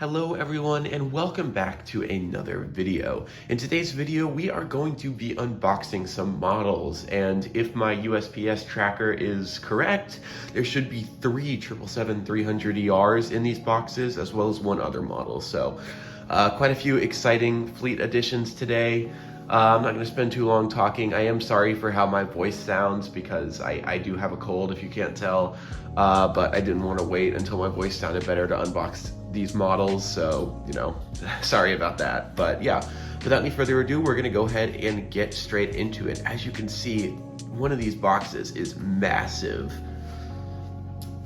Hello everyone and welcome back to another video. In today's video we are going to be unboxing some models, and if my USPS tracker is correct, there should be 3 777-300ERs in these boxes as well as one other model. So quite a few exciting fleet additions today. I'm not going to spend too long talking. I am sorry for how my voice sounds because I do have a cold if you can't tell, but I didn't want to wait until my voice sounded better to unbox these models, so sorry about that. But yeah, without any further ado, we're gonna go ahead and get straight into it. As you can see, one of these boxes is massive.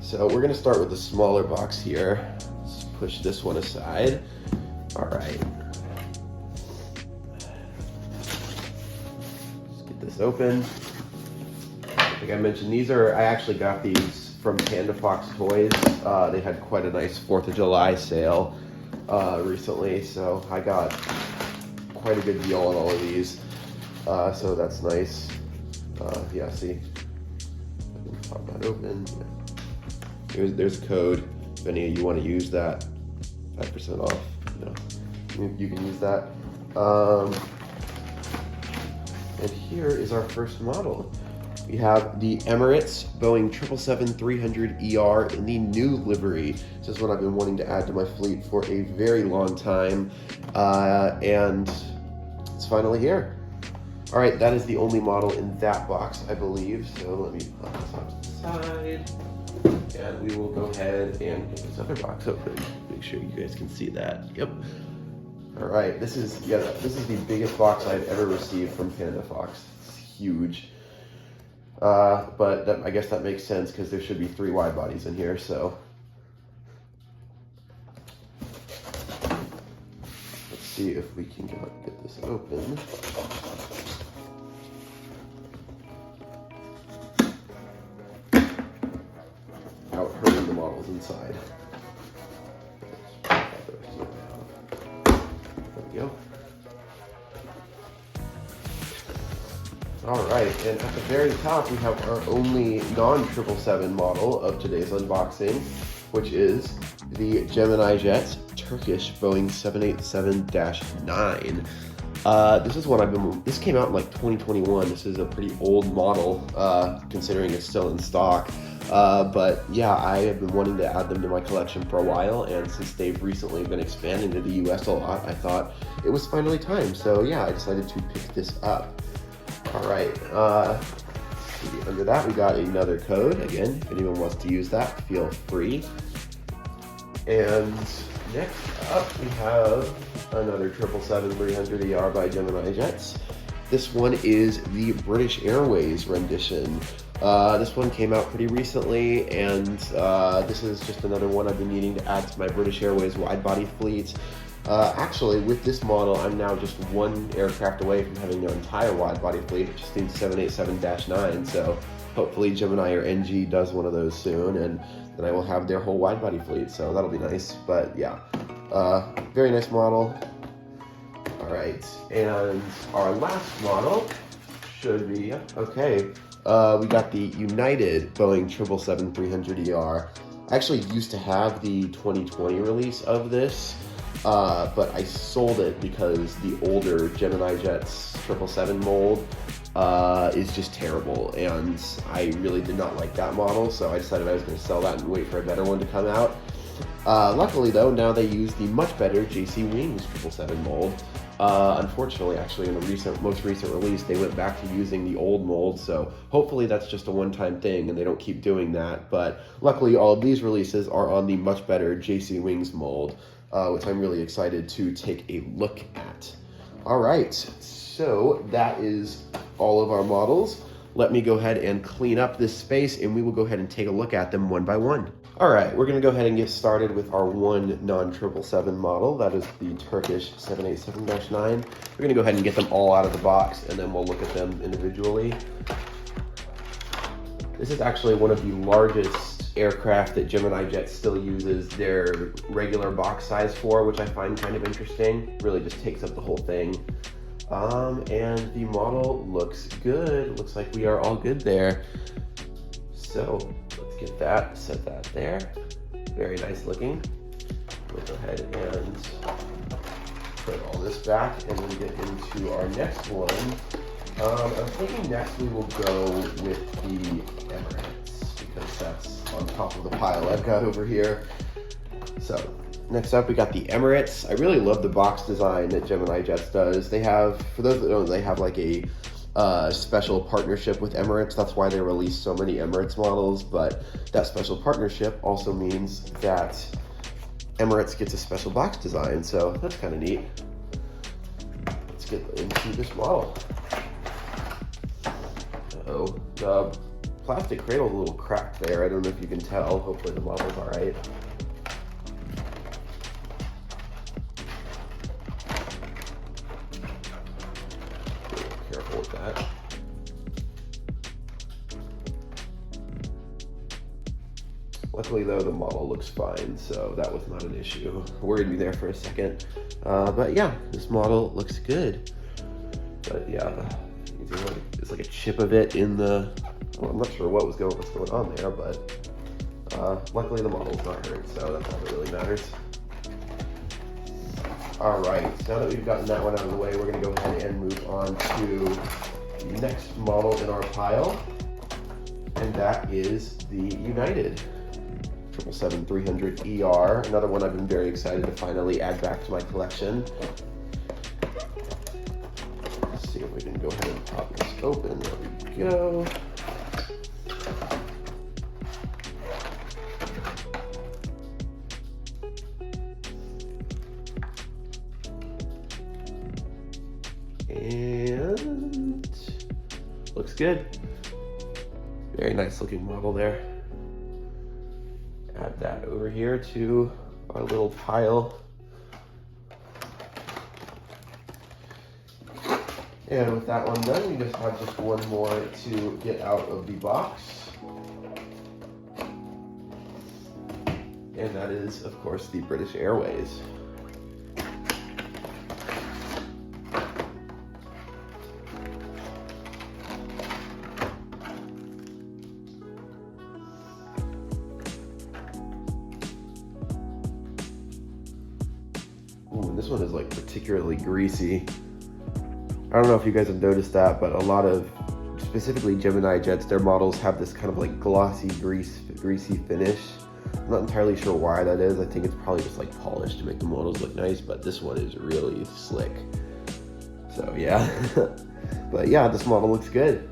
So we're gonna start with the smaller box here. Let's push this one aside. All right. Let's get this open. Like I mentioned, I actually got these from Panda Fox Toys. They had quite a nice 4th of July sale recently, so I got quite a good deal on all of these. So that's nice. Yeah, see, I can pop that open. There's a code. If any of you want to use that, 5% off. You can use that. And here is our first model. We have the Emirates Boeing 777-300ER in the new livery. This is what I've been wanting to add to my fleet for a very long time, and it's finally here. All right, that is the only model in that box, I believe. So let me pop this off to the side, and we will go ahead and get this other box open. Make sure you guys can see that. Yep. All right, this is the biggest box I've ever received from Panda Fox. It's huge. But I guess that makes sense because there should be 3 wide bodies in here, so. Let's see if we can get this open. Without hurting the models inside. There we go. All right, and at the very top, we have our only non-777 model of today's unboxing, which is the Gemini Jets Turkish Boeing 787-9. This is what this came out in like 2021. This is a pretty old model, considering it's still in stock. But yeah, I have been wanting to add them to my collection for a while, and since they've recently been expanding to the US a lot, I thought it was finally time. So yeah, I decided to pick this up. All right, under that we got another code. Again, if anyone wants to use that, feel free. And next up we have another 777-300ER by Gemini Jets. This one is the British Airways rendition. This one came out pretty recently, and this is just another one I've been needing to add to my British Airways wide-body fleet. Actually, with this model, I'm now just 1 aircraft away from having their entire wide-body fleet. It just needs 787-9, so hopefully Gemini or NG does one of those soon, and then I will have their whole wide-body fleet, so that'll be nice. But yeah, very nice model. All right, and our last model should be, okay, we got the United Boeing 777-300ER. I actually used to have the 2020 release of this, but I sold it because the older Gemini Jets 777 mold is just terrible, and I really did not like that model, so I decided I was going to sell that and wait for a better one to come out. Luckily though, now they use the much better JC Wings 777 mold. Unfortunately, actually, in the most recent release, they went back to using the old mold, so hopefully that's just a one-time thing and they don't keep doing that. But luckily, all of these releases are on the much better JC Wings mold, which I'm really excited to take a look at. All right, so that is all of our models. Let me go ahead and clean up this space, and we will go ahead and take a look at them one by one. All right, we're gonna go ahead and get started with our one non-777 model. That is the Turkish 787-9. We're gonna go ahead and get them all out of the box, and then we'll look at them individually. This is actually one of the largest aircraft that Gemini Jet still uses their regular box size for, which I find kind of interesting. Really just takes up the whole thing. And the model looks good. Looks like we are all good there. So let's get that, set that there. Very nice looking. With the ahead and put all this back and then get into our next one. I'm thinking next we will go with the Emirates because that's on top of the pile I've got over here. So next up we got the Emirates. I really love the box design that Gemini Jets does. They have, for those that don't know, they have like a special partnership with Emirates. That's why they release so many Emirates models, but that special partnership also means that Emirates gets a special box design, so that's kind of neat. Let's get into this model. Uh-oh, the plastic cradle is a little cracked there. I don't know if you can tell. Hopefully the model's all right. Careful with that. Luckily though, the model looks fine, so that was not an issue. Worried me there for a second. But yeah, this model looks good. But yeah, there's like a chip of it in the, well, I'm not sure what's going on there, but luckily the model's not hurt, so that's all that really matters. All right, so now that we've gotten that one out of the way, we're gonna go ahead and move on to the next model in our pile, and that is the United 777-300ER, another one I've been very excited to finally add back to my collection. Let's see if we can go ahead and pop this open. There we go. And looks good. Very nice looking model there. Add that over here to our little pile. And with that one done, we just have just one more to get out of the box. And that is, of course, the British Airways. Ooh, and this one is like particularly greasy. I don't know if you guys have noticed that, but a lot of, specifically Gemini Jets, their models have this kind of like glossy, greasy finish. I'm not entirely sure why that is. I think it's probably just like polished to make the models look nice, but this one is really slick. So yeah, but yeah, this model looks good.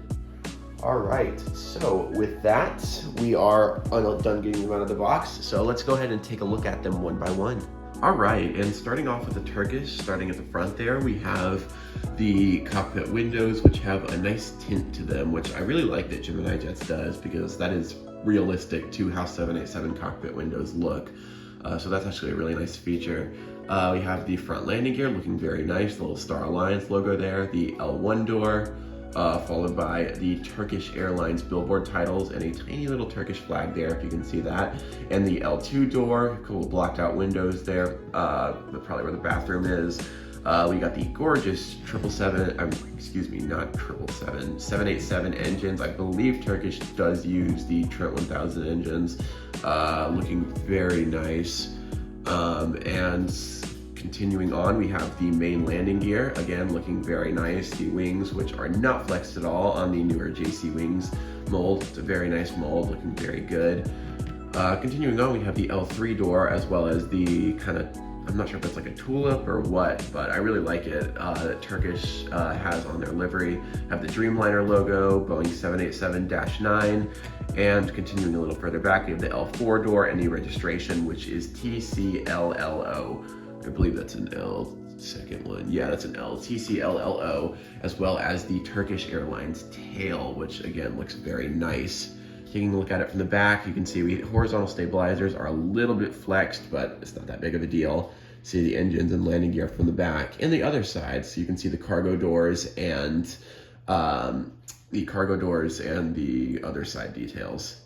All right, so with that, we are done getting them out of the box. So let's go ahead and take a look at them one by one. All right, and starting off with the Turkish, starting at the front there, we have the cockpit windows, which have a nice tint to them, which I really like that Gemini Jets does, because that is realistic to how 787 cockpit windows look. So that's actually a really nice feature. We have the front landing gear looking very nice, the little Star Alliance logo there, the L1 door, followed by the Turkish Airlines billboard titles and a tiny little Turkish flag there, if you can see that. And the L2 door, cool blacked out windows there, probably where the bathroom is. We got the gorgeous 787 engines. I believe Turkish does use the Trent 1000 engines, looking very nice. And continuing on, we have the main landing gear, again looking very nice. The wings, which are not flexed at all on the newer JC Wings mold. It's a very nice mold, looking very good. Continuing on, we have the L3 door, as well as the kind of, I'm not sure if it's like a tulip or what, but I really like it, that Turkish has on their livery. Have the Dreamliner logo, Boeing 787-9, and continuing a little further back, we have the L4 door and the registration, which is TCLLO. I believe that's an L, second one. Yeah, that's an L, TCLLO, as well as the Turkish Airlines tail, which again looks very nice. Taking a look at it from the back, you can see horizontal stabilizers are a little bit flexed, but it's not that big of a deal. See the engines and landing gear from the back. And the other side, so you can see the cargo doors and the other side details.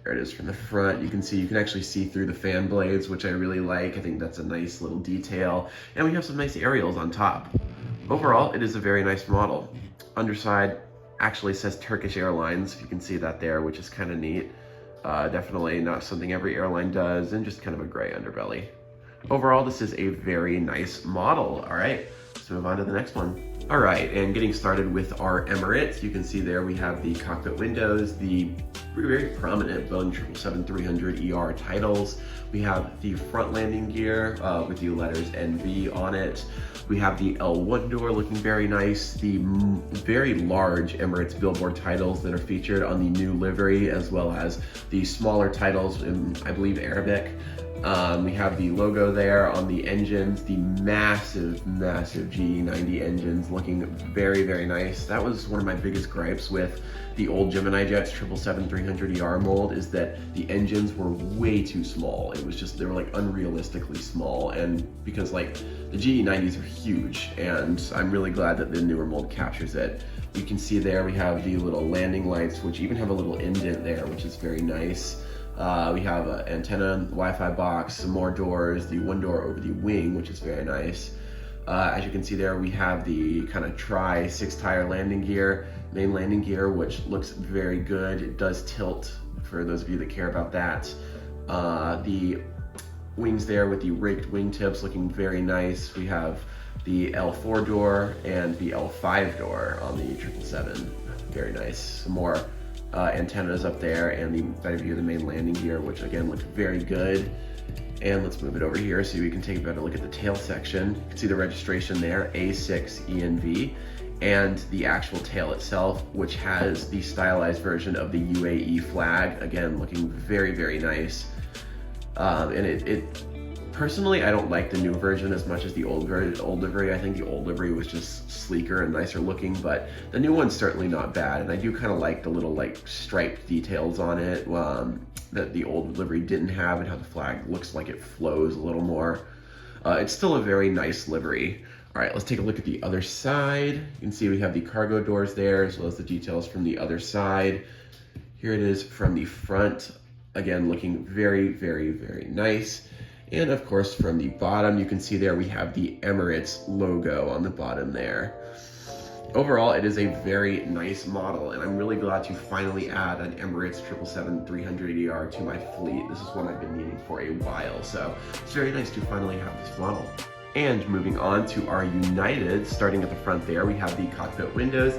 There it is from the front. You can see, you can actually see through the fan blades, which I really like. I think that's a nice little detail. And we have some nice aerials on top. Overall, it is a very nice model. Underside actually says Turkish Airlines, if you can see that there, which is kind of neat. Definitely not something every airline does, and just kind of a gray underbelly. Overall, this is a very nice model. All right, let's move on to the next one. All right, and getting started with our Emirates, you can see there we have the cockpit windows, the very prominent Boeing 777-300ER titles. We have the front landing gear with the letters NV on it. We have the L1 door looking very nice, the very large Emirates billboard titles that are featured on the new livery, as well as the smaller titles in, I believe, Arabic. We have the logo there on the engines, the massive GE90 engines looking very nice. That was one of my biggest gripes with the old Gemini Jets 777-300ER mold, is that the engines were way too small. It was just, they were like unrealistically small, and because like the GE90s are huge, and I'm really glad that the newer mold captures it. You can see there we have the little landing lights, which even have a little indent there, which is very nice. We have an antenna, Wi-Fi box, some more doors, the one door over the wing, which is very nice. As you can see there, we have the kind of tri-6-tire landing gear, main landing gear, which looks very good. It does tilt, for those of you that care about that. The wings there with the raked wingtips looking very nice. We have the L4 door and the L5 door on the 777. Very nice. Some more antennas up there, and the better view of the main landing gear, which again looks very good. And let's move it over here so we can take a better look at the tail section. You can see the registration there, A6ENV, and the actual tail itself, which has the stylized version of the UAE flag, again looking very nice. And it personally, I don't like the new version as much as the old livery. I think the old livery was just sleeker and nicer looking, but the new one's certainly not bad. And I do kind of like the little like striped details on it that the old livery didn't have, and how the flag looks like it flows a little more. It's still a very nice livery. All right, let's take a look at the other side. You can see we have the cargo doors there, as well as the details from the other side. Here it is from the front. Again, looking very nice. And of course, from the bottom, you can see there we have the Emirates logo on the bottom there. Overall, it is a very nice model, and I'm really glad to finally add an Emirates 777-300ER to my fleet. This is one I've been needing for a while, so it's very nice to finally have this model. And moving on to our United, starting at the front there, we have the cockpit windows,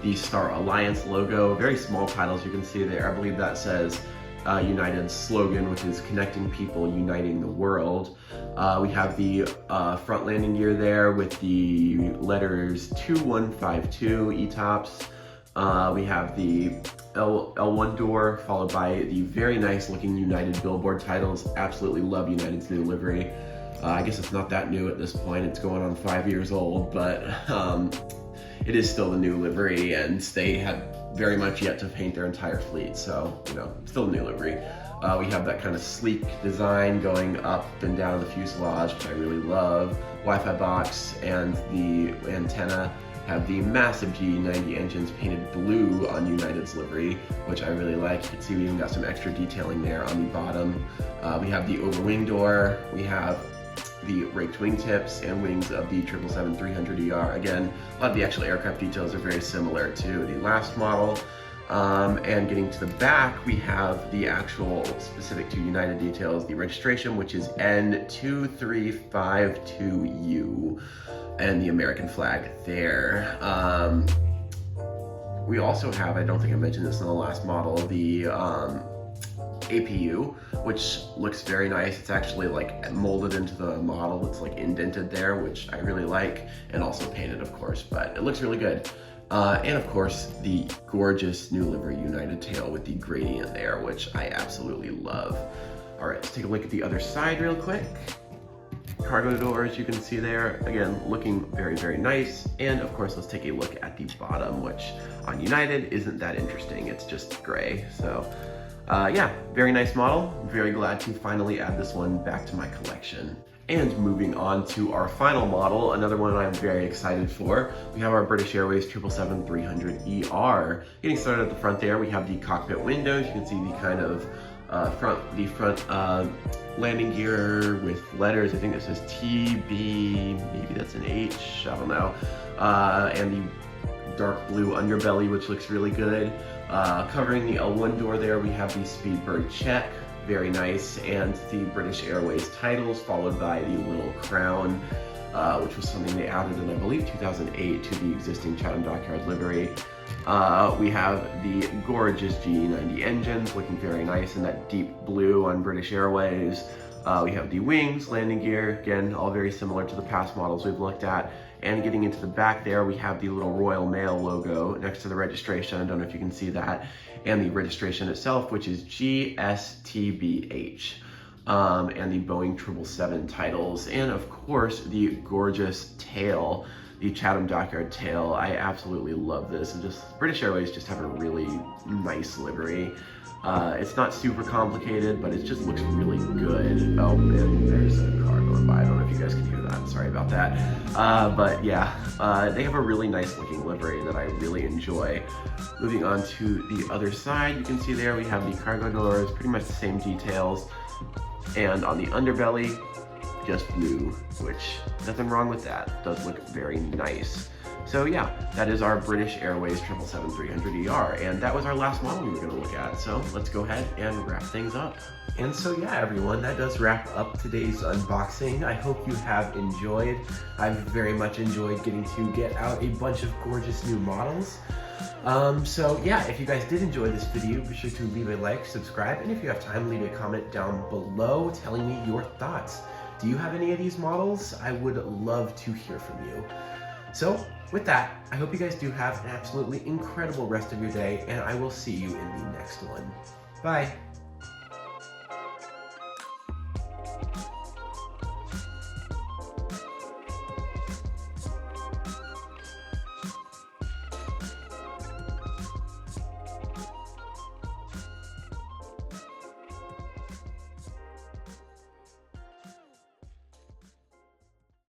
the Star Alliance logo, very small titles you can see there. I believe that says United's slogan, which is connecting people, uniting the world. We have the front landing gear there with the letters 2152 ETOPS. We have the L1 door, followed by the very nice looking United billboard titles. Absolutely love United's new livery. I guess it's not that new at this point. It's going on 5 years old, but it is still the new livery, and they have very much yet to paint their entire fleet, so you know, still a new livery. We have that kind of sleek design going up and down the fuselage, which I really love. Wi-Fi box and the antenna have the massive GE90 engines painted blue on United's livery, which I really like. You can see we even got some extra detailing there on the bottom. We have the overwing door. We have the raked wingtips and wings of the 777-300ER. Again, a lot of the actual aircraft details are very similar to the last model. And getting to the back, we have the actual specific to United details, the registration, which is N2352U, and the American flag there. We also have, I don't think I mentioned this in the last model, the APU, which looks very nice. It's actually like molded into the model. It's like indented there, which I really like, and also painted, of course, but it looks really good. And of course, the gorgeous new livery United tail with the gradient there, which I absolutely love. All right, let's take a look at the other side real quick. Cargo doors, you can see there, again, looking very nice. And of course, let's take a look at the bottom, which on United isn't that interesting. It's just gray. So yeah, very nice model. I'm very glad to finally add this one back to my collection. And moving on to our final model, another one I'm very excited for. We have our British Airways 777-300ER. Getting started at the front there, we have the cockpit windows. You can see the kind of front landing gear with letters. I think it says TB, maybe that's an H, I don't know. And the dark blue underbelly, which looks really good. Covering the L1 door there, we have the Speedbird check. very nice, and the British Airways titles, followed by the little crown, which was something they added in, I believe, 2008 to the existing Chatham Dockyard livery. We have the gorgeous GE90 engines, looking very nice in that deep blue on British Airways. We have the wings, landing gear, again, all very similar to the past models we've looked at. And getting into the back there, we have the little Royal Mail logo next to the registration. I don't know if you can see that. And the registration itself, which is GSTBH. And the Boeing 777 titles. And of course, the gorgeous tail, the Chatham Dockyard tail. I absolutely love this. And just British Airways just have a really nice livery. It's not super complicated, but it just looks really good. Oh, and there's a car going by. I don't know if you guys can hear that. Sorry about that. But yeah, they have a really nice looking livery that I really enjoy. Moving on to the other side, you can see there we have the cargo doors, pretty much the same details. And on the underbelly, just blue, which nothing wrong with that. Does look very nice. So yeah, that is our British Airways 777-300ER, and that was our last model we were going to look at. So let's go ahead and wrap things up. And so yeah, everyone, that does wrap up today's unboxing. I hope you have enjoyed. I've very much enjoyed getting to get out a bunch of gorgeous new models. So yeah, if you guys did enjoy this video, be sure to leave a like, subscribe, and if you have time, leave a comment down below telling me your thoughts. Do you have any of these models? I would love to hear from you. So with that, I hope you guys do have an absolutely incredible rest of your day, and I will see you in the next one. Bye.